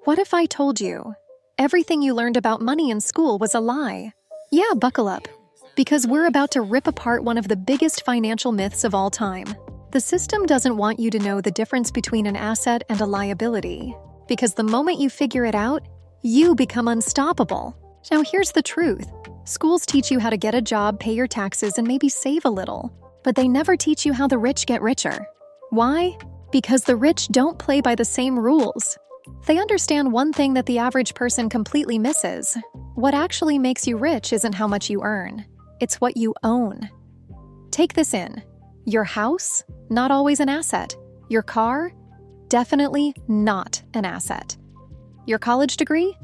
What if I told you everything you learned about money in school was a lie? Yeah, buckle up, because we're about to rip apart one of the biggest financial myths of all time. The system doesn't want you to know the difference between an asset and a liability, because the moment you figure it out, you become unstoppable. Now here's the truth. Schools teach you how to get a job, pay your taxes, and maybe save a little, but they never teach you how the rich get richer. Why? Because the rich don't play by the same rules. They understand one thing that the average person completely misses. What actually makes you rich isn't how much you earn. It's what you own. Take this in. Your house? Not always an asset. Your car? Definitely not an asset. Your college degree?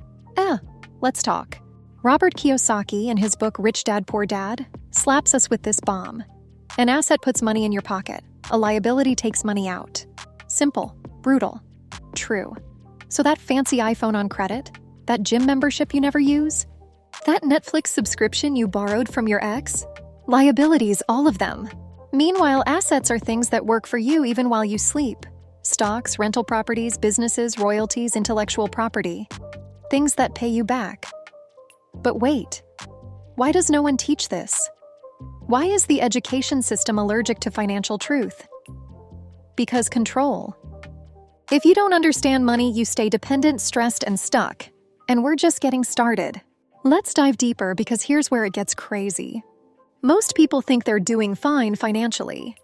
Let's talk. Robert Kiyosaki, in his book Rich Dad, Poor Dad, slaps us with this bomb. An asset puts money in your pocket. A liability takes money out. Simple, brutal, true. So that fancy iPhone on credit, that gym membership you never use, that Netflix subscription you borrowed from your ex, liabilities, all of them. Meanwhile, assets are things that work for you even while you sleep. Stocks, rental properties, businesses, royalties, intellectual property. Things that pay you back. But wait, why does no one teach this? Why is the education system allergic to financial truth? Because control. If you don't understand money, you stay dependent, stressed, and stuck. And we're just getting started. Let's dive deeper because here's where it gets crazy. Most people think they're doing fine financially,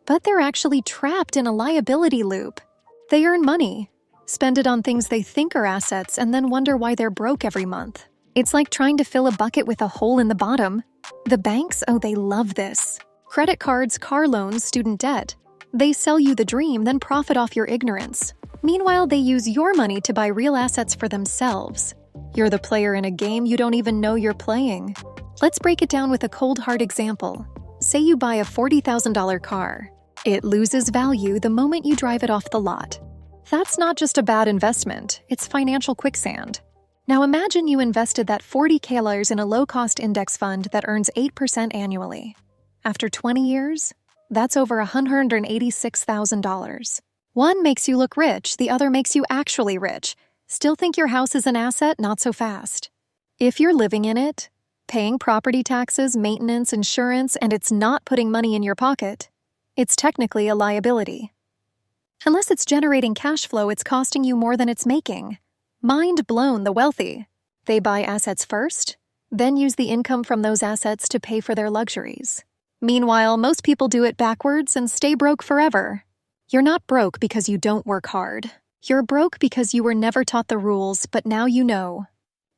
but they're actually trapped in a liability loop. They earn money, spend it on things they think are assets, and then wonder why they're broke every month. It's like trying to fill a bucket with a hole in the bottom. The banks, they love this. Credit cards, car loans, student debt. They sell you the dream, then profit off your ignorance. Meanwhile, they use your money to buy real assets for themselves. You're the player in a game you don't even know you're playing. Let's break it down with a cold hard example. Say you buy a $40,000 car. It loses value the moment you drive it off the lot. That's not just a bad investment, it's financial quicksand. Now imagine you invested that $40,000 in a low-cost index fund that earns 8% annually. After 20 years, that's over $186,000. One makes you look rich, the other makes you actually rich. Still think your house is an asset? Not so fast. If you're living in it, paying property taxes, maintenance, insurance, and it's not putting money in your pocket, it's technically a liability. Unless it's generating cash flow, it's costing you more than it's making. Mind blown, the wealthy. They buy assets first, then use the income from those assets to pay for their luxuries. Meanwhile, most people do it backwards and stay broke forever. You're not broke because you don't work hard. You're broke because you were never taught the rules, but now you know.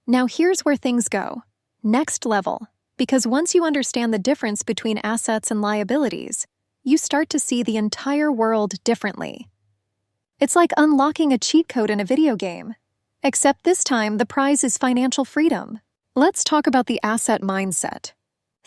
Now here's where things go. Next level. Because once you understand the difference between assets and liabilities, you start to see the entire world differently. It's like unlocking a cheat code in a video game. Except this time, the prize is financial freedom. Let's talk about the asset mindset.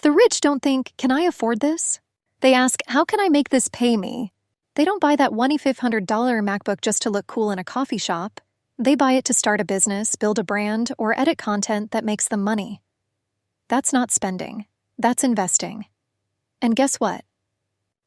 The rich don't think, can I afford this? They ask, how can I make this pay me? They don't buy that $2,500 MacBook just to look cool in a coffee shop. They buy it to start a business, build a brand, or edit content that makes them money. That's not spending. That's investing. And guess what?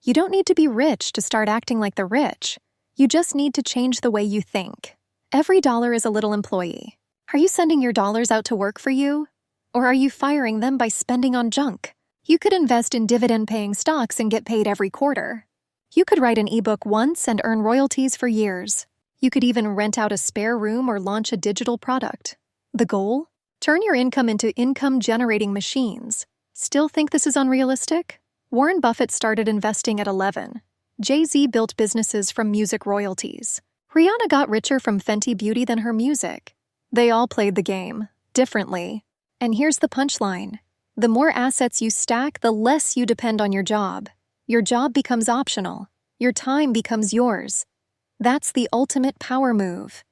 You don't need to be rich to start acting like the rich. You just need to change the way you think. Every dollar is a little employee. Are you sending your dollars out to work for you? Or are you firing them by spending on junk? You could invest in dividend-paying stocks and get paid every quarter. You could write an ebook once and earn royalties for years. You could even rent out a spare room or launch a digital product. The goal? Turn your income into income-generating machines. Still think this is unrealistic? Warren Buffett started investing at 11. Jay-Z built businesses from music royalties. Rihanna got richer from Fenty Beauty than her music. They all played the game, differently. And here's the punchline. The more assets you stack, the less you depend on your job. Your job becomes optional. Your time becomes yours. That's the ultimate power move.